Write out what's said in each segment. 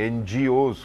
NGOs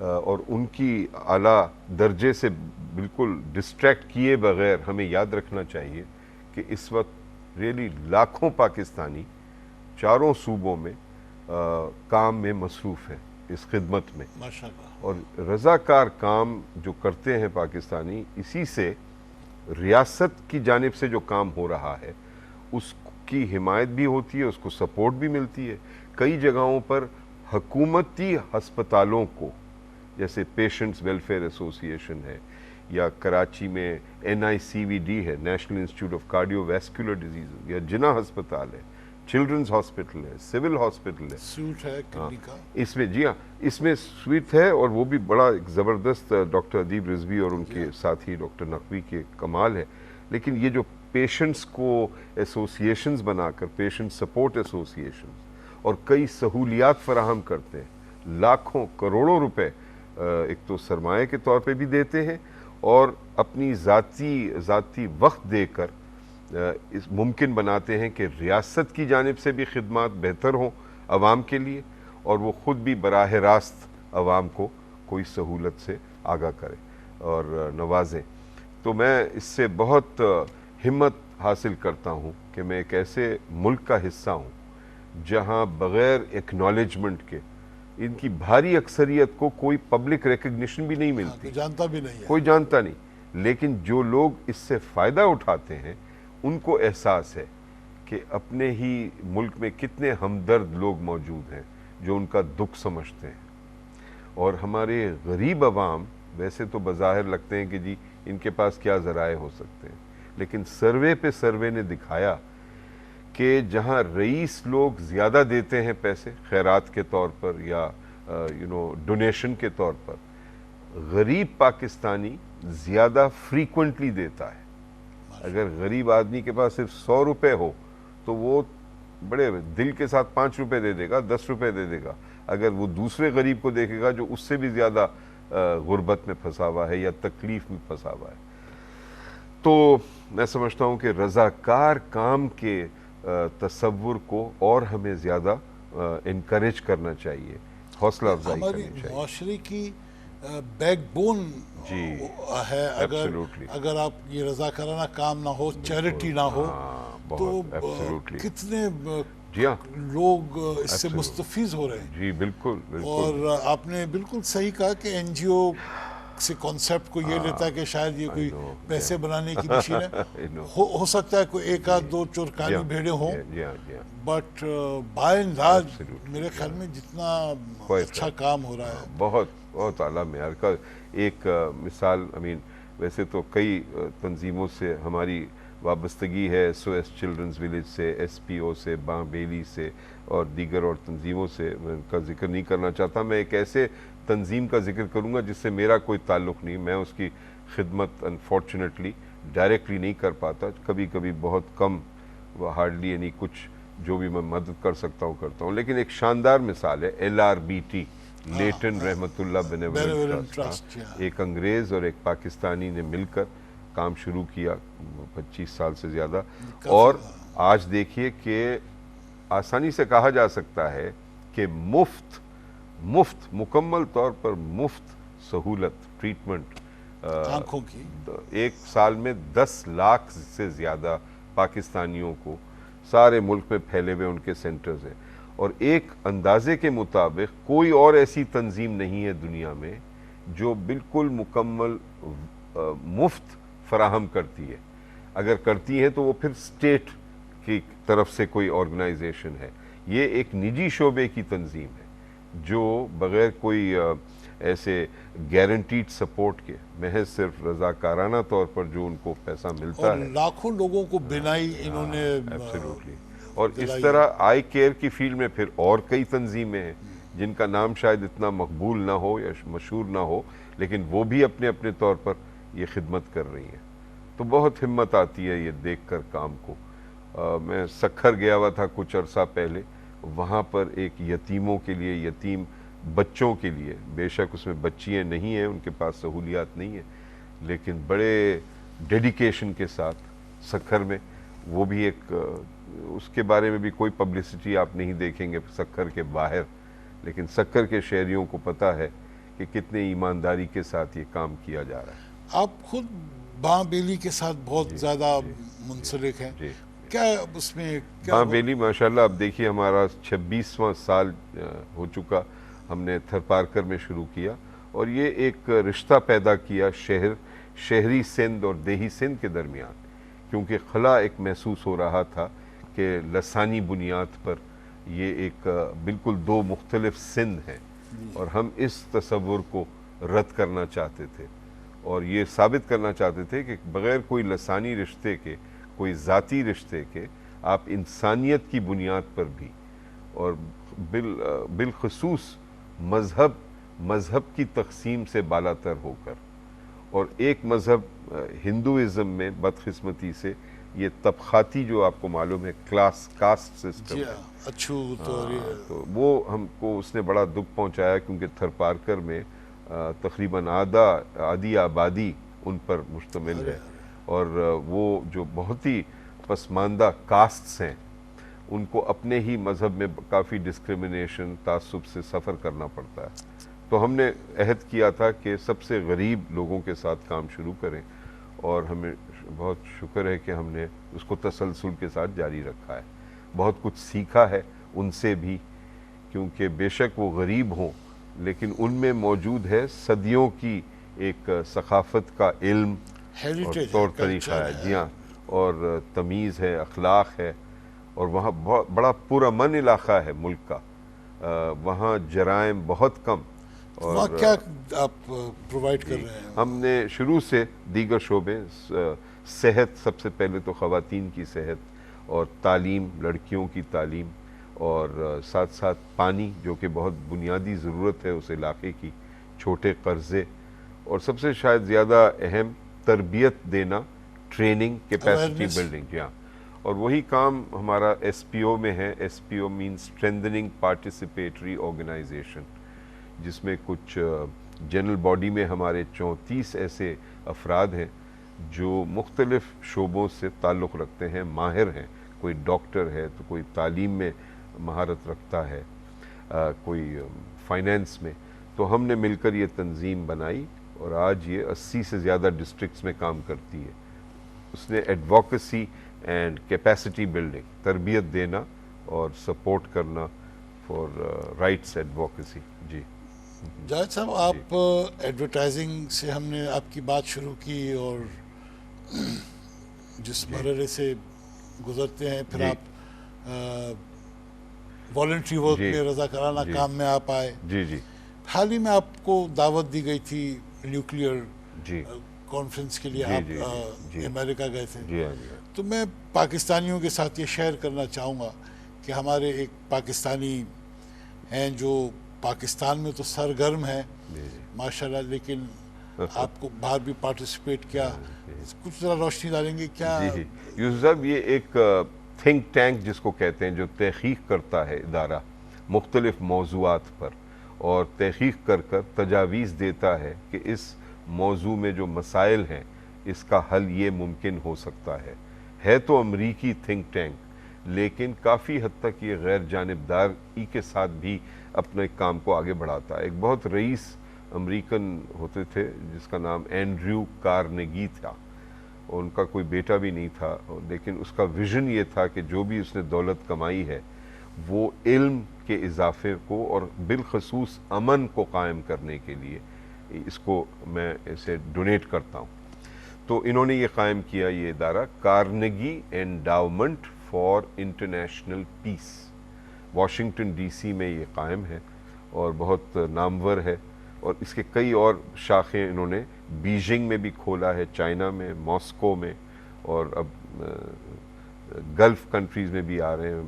اور ان کی اعلیٰ درجے سے بالکل ڈسٹریکٹ کیے بغیر ہمیں یاد رکھنا چاہیے کہ اس وقت ریئلی لاکھوں پاکستانی چاروں صوبوں میں کام میں مصروف ہیں اس خدمت میں، ماشاءاللہ، اور رضاکار کام جو کرتے ہیں پاکستانی، اسی سے ریاست کی جانب سے جو کام ہو رہا ہے اس کی حمایت بھی ہوتی ہے، اس کو سپورٹ بھی ملتی ہے۔ کئی جگہوں پر حکومتی ہسپتالوں کو، جیسے پیشنٹس ویلفیئر ایسوسی ایشن ہے، یا کراچی میں NICVD ہے، national institute of cardio vascular disease, یا جناح ہسپتال ہے، چلڈرنز ہاسپٹل ہے، سول ہاسپٹل ہے، سوٹ ہے کڈنی کا، اس میں، جی ہاں، اس میں سویٹ ہے، اور وہ بھی بڑا ایک زبردست ڈاکٹر ادیب رضوی اور ان کے ساتھی ڈاکٹر نقوی کے کمال ہے۔ لیکن یہ جو پیشنٹس کو ایسوسیشنز بنا کر، پیشنٹ سپورٹ ایسوسیشنز، اور کئی سہولیات فراہم کرتے ہیں، لاکھوں کروڑوں روپے ایک تو سرمایہ کے طور پہ بھی دیتے ہیں، اور اپنی ذاتی وقت دے کر اس ممکن بناتے ہیں کہ ریاست کی جانب سے بھی خدمات بہتر ہوں عوام کے لیے، اور وہ خود بھی براہ راست عوام کو کوئی سہولت سے آگاہ کرے اور نوازیں۔ تو میں اس سے بہت ہمت حاصل کرتا ہوں کہ میں ایک ایسے ملک کا حصہ ہوں جہاں بغیر ایکنالجمنٹ کے ان کی بھاری اکثریت کو کوئی پبلک ریکگنیشن بھی نہیں ملتی، کوئی جانتا بھی نہیں ہے، کوئی جانتا نہیں، لیکن جو لوگ اس سے فائدہ اٹھاتے ہیں ان کو احساس ہے کہ اپنے ہی ملک میں کتنے ہمدرد لوگ موجود ہیں جو ان کا دکھ سمجھتے ہیں۔ اور ہمارے غریب عوام ویسے تو بظاہر لگتے ہیں کہ جی ان کے پاس کیا ذرائع ہو سکتے ہیں، لیکن سروے پہ سروے نے دکھایا کہ جہاں رئیس لوگ زیادہ دیتے ہیں پیسے خیرات کے طور پر یا ڈونیشن کے طور پر، غریب پاکستانی زیادہ فریکوینٹلی دیتا ہے۔ اگر غریب آدمی کے پاس صرف 100 روپے ہو تو وہ بڑے دل کے ساتھ 5 روپے دے دے گا، 10 روپے دے دے گا۔ اگر وہ دوسرے غریب کو دیکھے گا جو اس سے بھی زیادہ غربت میں پھنسا ہوا ہے یا تکلیف میں پھنسا ہوا ہے، تو میں سمجھتا ہوں کہ رضاکار کام کے تصور کو اور ہمیں زیادہ انکریج کرنا چاہیے، حوصلہ افزائی ہماری کرنی چاہیے۔ معاشرے کی بیک بون جی، ہے۔ absolutely۔ اگر آپ یہ رضاکارانہ کام نہ ہو، چیریٹی نہ ہو، ہاں، تو بہت absolutely۔ کتنے جی ہاں، لوگ اس سے مستفیض ہو رہے ہیں۔ جی بالکل بالکل۔ اور آپ نے بالکل صحیح کہا کہ NGO سے کانسیپٹ کو یہ لیتا ہے کہ شاید یہ کوئی پیسے بنانے کی مشین ہے، ہو سکتا ہے کوئی ایک آدھ دو چورکانی بھیڑیں ہوں، جی ہاں، جی ہاں، بٹ بائی اینڈ لارج میرے خیال میں جتنا اچھا کام ہو رہا ہے، بہت بہت اعلیٰ معیار کا۔ ایک مثال، ویسے تو کئی تنظیموں سے ہماری وابستگی ہے، SOS چلڈرنز ولیج سے، SPO سے، باں بیلی سے، اور دیگر اور تنظیموں سے، میں ان کا ذکر نہیں کرنا چاہتا۔ میں ایک ایسے تنظیم کا ذکر کروں گا جس سے میرا کوئی تعلق نہیں، میں اس کی خدمت انفارچونیٹلی ڈائریکٹلی نہیں کر پاتا، کبھی کبھی بہت کم، ہارڈلی، یعنی کچھ جو بھی میں مدد کر سکتا ہوں کرتا ہوں۔ لیکن ایک شاندار مثال ہے LRBT، لیٹن رحمت اللہ بینیولنٹ ٹرسٹ۔ ایک انگریز اور ایک پاکستانی نے مل کر کام شروع کیا 25 سال سے زیادہ، اور آج دیکھیے کہ آسانی سے کہا جا سکتا ہے کہ مفت مکمل طور پر مفت سہولت، ٹریٹمنٹ آنکھوں کی، ایک سال میں 10 لاکھ سے زیادہ پاکستانیوں کو سارے ملک میں پھیلے ہوئے ان کے سینٹرز ہیں، اور ایک اندازے کے مطابق کوئی اور ایسی تنظیم نہیں ہے دنیا میں جو بالکل مکمل مفت فراہم کرتی ہے۔ اگر کرتی ہے تو وہ پھر اسٹیٹ کی طرف سے کوئی آرگنائزیشن ہے، یہ ایک نجی شعبے کی تنظیم ہے جو بغیر کوئی ایسے گارنٹیڈ سپورٹ کے، محض صرف رضاکارانہ طور پر جو ان کو پیسہ ملتا اور ہے، لاکھوں لوگوں کو بنائی انہوں نے ایبسلیوٹلی۔ اور اس طرح آئی کیئر کی فیلڈ میں پھر اور کئی تنظیمیں ہیں جن کا نام شاید اتنا مقبول نہ ہو یا مشہور نہ ہو، لیکن وہ بھی اپنے اپنے طور پر یہ خدمت کر رہی ہیں۔ تو بہت ہمت آتی ہے یہ دیکھ کر کام کو۔ میں سکھر گیا ہوا تھا کچھ عرصہ پہلے، وہاں پر ایک یتیموں کے لیے، یتیم بچوں کے لیے، بے شک اس میں بچیاں نہیں ہیں، ان کے پاس سہولیات نہیں ہیں، لیکن بڑے ڈیڈیکیشن کے ساتھ سکھر میں، وہ بھی ایک، اس کے بارے میں بھی کوئی پبلسٹی آپ نہیں دیکھیں گے سکھر کے باہر، لیکن سکھر کے شہریوں کو پتہ ہے کہ کتنے ایمانداری کے ساتھ یہ کام کیا جا رہا ہے۔ آپ خود باں بیلی کے ساتھ بہت زیادہ منسلک ہیں، جی کیا اس میں کیا باں بیلی ماشاءاللہ اب دیکھیے ہمارا 26واں سال ہو چکا، ہم نے تھرپارکر میں شروع کیا اور یہ ایک رشتہ پیدا کیا شہری سندھ اور دیہی سندھ کے درمیان، کیونکہ خلا ایک محسوس ہو رہا تھا کہ لسانی بنیاد پر یہ ایک بالکل دو مختلف سندھ ہیں، اور ہم اس تصور کو رد کرنا چاہتے تھے اور یہ ثابت کرنا چاہتے تھے کہ بغیر کوئی لسانی رشتے کے، کوئی ذاتی رشتے کے، آپ انسانیت کی بنیاد پر بھی اور بالخصوص مذہب کی تقسیم سے بالاتر ہو کر، اور ایک مذہب ہندوازم میں بدقسمتی سے یہ طبقاتی جو آپ کو معلوم ہے کاسٹ سسٹم ہے، اچھوت اور تو وہ ہم کو اس نے بڑا دکھ پہنچایا، کیونکہ تھرپارکر میں تقریباً آدھی آبادی ان پر مشتمل ہے، اور وہ جو بہت ہی پسماندہ کاسٹس ہیں ان کو اپنے ہی مذہب میں کافی ڈسکریمنیشن، تعصب سے سفر کرنا پڑتا ہے۔ تو ہم نے عہد کیا تھا کہ سب سے غریب لوگوں کے ساتھ کام شروع کریں، اور ہمیں بہت شکر ہے کہ ہم نے اس کو تسلسل کے ساتھ جاری رکھا ہے، بہت کچھ سیکھا ہے ان سے بھی، کیونکہ بے شک وہ غریب ہوں لیکن ان میں موجود ہے صدیوں کی ایک ثقافت کا علم اور طور طریقہ ہے، جی ہاں، اور تمیز ہے، اخلاق ہے، اور وہاں بہت بڑا پرامن علاقہ ہے ملک کا، وہاں جرائم بہت کم، وہاں اور کیا آپ پرووائڈ کر رہے ہیں؟ ہم نے شروع سے دیگر شعبے، صحت سب سے پہلے تو خواتین کی صحت اور تعلیم، لڑکیوں کی تعلیم، اور ساتھ ساتھ پانی جو کہ بہت بنیادی ضرورت ہے اس علاقے کی، چھوٹے قرضے، اور سب سے شاید زیادہ اہم تربیت دینا، ٹریننگ، کیپیسٹی بلڈنگ، جی ہاں، اور وہی کام ہمارا ایس پی او میں ہے۔ S P O means اسٹرینتھننگ participatory organization, جس میں کچھ جنرل باڈی میں ہمارے 34 ایسے افراد ہیں جو مختلف شعبوں سے تعلق رکھتے ہیں، ماہر ہیں، کوئی ڈاکٹر ہے تو کوئی تعلیم میں مہارت رکھتا ہے، کوئی فائنینس میں، تو ہم نے مل کر یہ تنظیم بنائی اور آج یہ 80 سے زیادہ ڈسٹرکٹس میں کام کرتی ہے۔ اس نے ایڈوکیسی اینڈ کیپیسٹی بلڈنگ، تربیت دینا اور سپورٹ کرنا فار رائٹس ایڈوکیسی۔ جی جاوید صاحب، آپ ایڈورٹائزنگ سے ہم نے آپ کی بات شروع کی، اور جس مرحلے سے گزرتے ہیں پھر آپ والنٹری ورک میں، رضاکارانہ کام میں آپ آئے۔ جی جی حال ہی میں آپ کو دعوت دی گئی تھی نیوکلیئر جی کانفرنس کے لیے، جی آپ امریکہ گئے تھے۔ جی ہاں جی ہاں تو میں پاکستانیوں کے ساتھ یہ شیئر کرنا چاہوں گا کہ ہمارے ایک پاکستانی ہیں جو پاکستان میں تو سرگرم ہیں ماشاءاللہ، لیکن آپ کو باہر بھی پارٹیسپیٹ کیا، کچھ ذرا روشنی ڈالیں گے کیا؟ جی یوسف صاحب، یہ ایک تھنک ٹینک جس کو کہتے ہیں، جو تحقیق کرتا ہے ادارہ مختلف موضوعات پر، اور تحقیق کر کر تجاویز دیتا ہے کہ اس موضوع میں جو مسائل ہیں اس کا حل یہ ممکن ہو سکتا ہے تو امریکی تھنک ٹینک، لیکن کافی حد تک یہ غیر جانبداری کے ساتھ بھی اپنے کام کو آگے بڑھاتا ہے۔ ایک بہت رئیس امریکن ہوتے تھے جس کا نام اینڈریو کارنیگی تھا، اور ان کا کوئی بیٹا بھی نہیں تھا، لیکن اس کا ویژن یہ تھا کہ جو بھی اس نے دولت کمائی ہے وہ علم کے اضافے کو اور بالخصوص امن کو قائم کرنے کے لیے اس کو میں اسے ڈونیٹ کرتا ہوں۔ تو انہوں نے یہ قائم کیا، یہ ادارہ Carnegie Endowment for International Peace, Washington D C میں یہ قائم ہے اور بہت نامور ہے، اور اس کے کئی اور شاخیں انہوں نے بیجنگ میں بھی کھولا ہے، چائنا میں، ماسکو میں، اور اب گلف کنٹریز میں بھی آ رہے ہیں،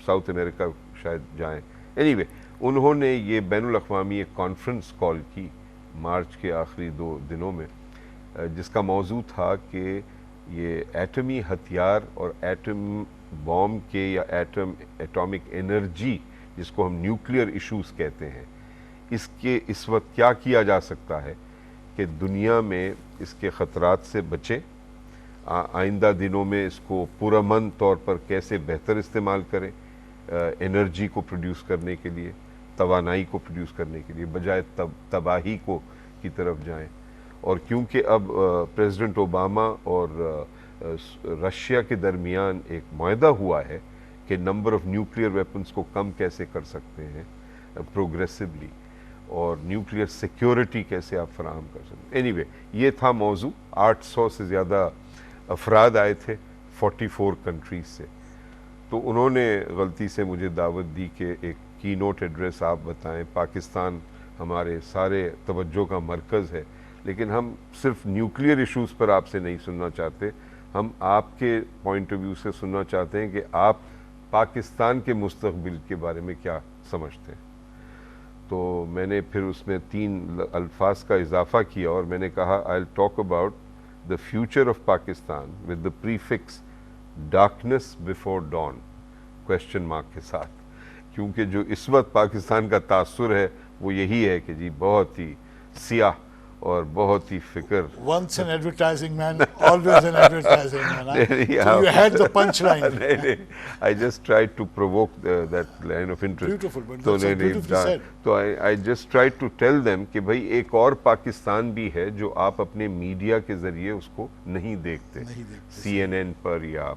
ساؤتھ امریکہ شاید جائیں۔ اینی وے، انہوں نے یہ بین الاقوامی ایک کانفرنس کال کی مارچ کے آخری 2 دنوں میں، جس کا موضوع تھا کہ یہ ایٹمی ہتھیار اور ایٹم بوم کے یا ایٹامک انرجی، جس کو ہم نیوکلیئر ایشوز کہتے ہیں، اس وقت کیا کیا جا سکتا ہے کہ دنیا میں اس کے خطرات سے بچیں، آئندہ دنوں میں اس کو پرامن طور پر کیسے بہتر استعمال کریں انرجی کو پروڈیوس کرنے کے لیے، توانائی کو پروڈیوس کرنے کے لیے، بجائے تباہی کو کی طرف جائیں. اور کیونکہ اب پریزیڈنٹ اوباما اور رشیا کے درمیان ایک معاہدہ ہوا ہے کہ نمبر آف نیوکلیئر ویپنز کو کم کیسے کر سکتے ہیں پروگریسولی، اور نیوکلیئر سیکیورٹی کیسے آپ فراہم کر سکتے ہیں. اینی وے یہ تھا موضوع. 800 سے زیادہ افراد آئے تھے 44 کنٹریز سے. تو انہوں نے غلطی سے مجھے دعوت دی کہ ایک کی نوٹ ایڈریس آپ بتائیں. پاکستان ہمارے سارے توجہ کا مرکز ہے، لیکن ہم صرف نیوکلیئر ایشوز پر آپ سے نہیں سننا چاہتے، ہم آپ کے پوائنٹ آف ویو سے سننا چاہتے ہیں کہ آپ پاکستان کے مستقبل کے بارے میں کیا سمجھتے ہیں. تو میں نے پھر اس میں 3 الفاظ کا اضافہ کیا اور میں نے کہا I'll talk about the future of Pakistan with the prefix darkness before dawn question mark کے ساتھ، کیونکہ جو اس وقت پاکستان کا تاثر ہے وہ یہی ہے کہ جی بہت ہی سیاہ اور بہت ہی فکر. Once an advertising man, always an advertising man. So you had the punchline. I just tried to provoke that line of interest. Beautiful, but that's so beautifully said. تو I just tried to tell them کہ بھائی ایک اور پاکستان بھی ہے جو آپ اپنے میڈیا کے ذریعے اس کو نہیں دیکھتے. CNN پر یا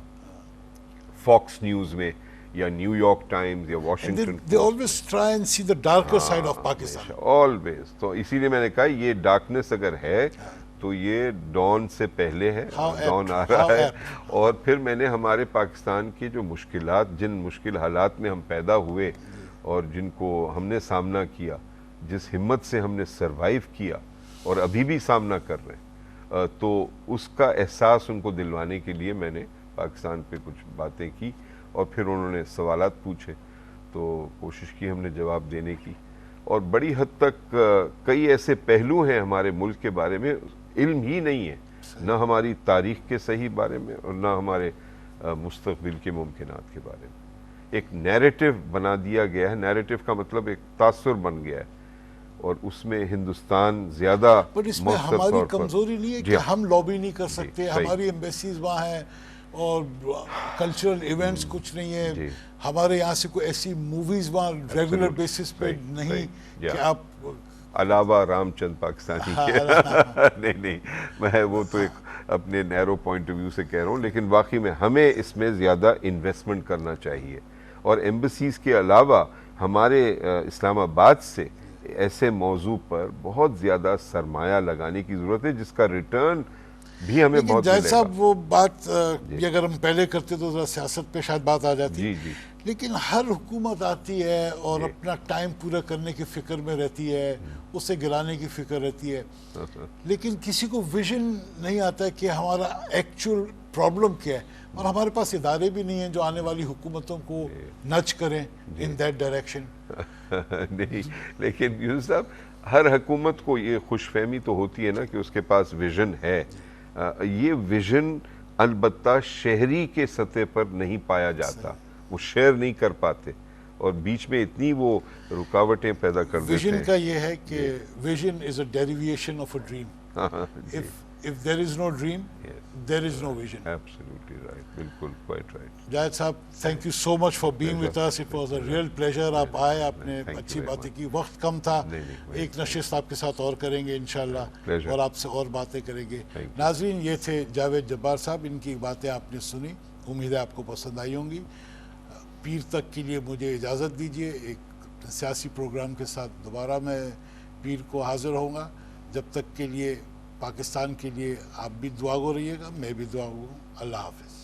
فاکس نیوز میں یا نیو یارک ٹائمز یا Washington. They always try and see the darker side of Pakistan. Always. تو اسی لیے میں نے کہا یہ ڈارکنس اگر ہے تو یہ ڈان سے پہلے ہے، ڈان آ رہا ہے. اور پھر میں نے ہمارے پاکستان کی جو مشکلات، جن مشکل حالات میں ہم پیدا ہوئے اور جن کو ہم نے سامنا کیا، جس ہمت سے ہم نے سروائیو کیا اور ابھی بھی سامنا کر رہے ہیں، تو اس کا احساس ان کو دلوانے کے لیے میں نے پاکستان پہ کچھ باتیں کی. اور پھر انہوں نے سوالات پوچھے تو کوشش کی ہم نے جواب دینے کی. اور بڑی حد تک کئی ایسے پہلو ہیں ہمارے ملک کے بارے میں علم ہی نہیں ہے، نہ ہماری تاریخ کے صحیح بارے میں اور نہ ہمارے مستقبل کے ممکنات کے بارے میں. ایک نیریٹو بنا دیا گیا ہے. نیریٹو کا مطلب ایک تاثر بن گیا ہے، اور اس میں ہندوستان زیادہ پر اس میں ہماری کمزوری نہیں ہے کہ ہم لابی نہیں کر سکتے. ہماری ایمبیسیز وہاں ہیں اور کلچرل ایونٹس کچھ نہیں ہے. ہمارے یہاں سے کوئی ایسی موویز وہاں ریگولر بیسس پہ نہیں کہ آپ علاوہ رام چند پاکستانی کے. نہیں میں وہ تو ایک اپنے نیرو پوائنٹ آف ویو سے کہہ رہا ہوں، لیکن واقعی میں ہمیں اس میں زیادہ انویسٹمنٹ کرنا چاہیے. اور ایمبیسیز کے علاوہ ہمارے اسلام آباد سے ایسے موضوع پر بہت زیادہ سرمایہ لگانے کی ضرورت ہے جس کا ریٹرن بھی ہمیں بہت ملے گا. صاحب وہ بات اگر ہم پہلے کرتے تو ذرا سیاست پہ شاید بات آ جاتی. لیکن ہر حکومت آتی ہے اور اپنا ٹائم پورا کرنے کی فکر میں رہتی ہے، اسے گرانے کی فکر رہتی ہے، لیکن کسی کو ویژن نہیں آتا ہے کہ ہمارا ایکچول پرابلم کیا ہے. اور ہمارے پاس ادارے بھی نہیں ہیں جو آنے والی حکومتوں کو نچ کریں ان دیٹ ڈائریکشن. نہیں، لیکن یونس صاحب ہر حکومت کو یہ خوش فہمی تو ہوتی ہے نا کہ اس کے پاس ویژن ہے. یہ ویژن البتہ شہری کے سطح پر نہیں پایا جاتا، وہ شیئر نہیں کر پاتے اور بیچ میں اتنی وہ رکاوٹیں پیدا کر دیتے ہیں. ویژن کا یہ ہے کہ vision is a derivation of a dream. If there is no dream, there is no vision. Absolutely right. بالکل quite right. جاوید صاحب, thank you so much for being with us. It was a real pleasure. آپ آئے, آپ نے اچھی باتیں کی. وقت کم تھا, ایک نشست آپ کے ساتھ اور کریں گے انشاءاللہ, اور آپ سے اور باتیں کریں گے. ناظرین, یہ تھے جاوید جبار صاحب, ان کی باتیں آپ نے سنی, امید ہے آپ کو پسند آئی ہوں گی. پیر تک کے لیے مجھے اجازت دیجیے. ایک سیاسی پروگرام کے ساتھ دوبارہ میں پیر کو حاضر ہوں گا. جب تک کے لیے پاکستان کے لیے آپ بھی دعا گو رہیے گا, میں بھی دعا گو. اللہ حافظ.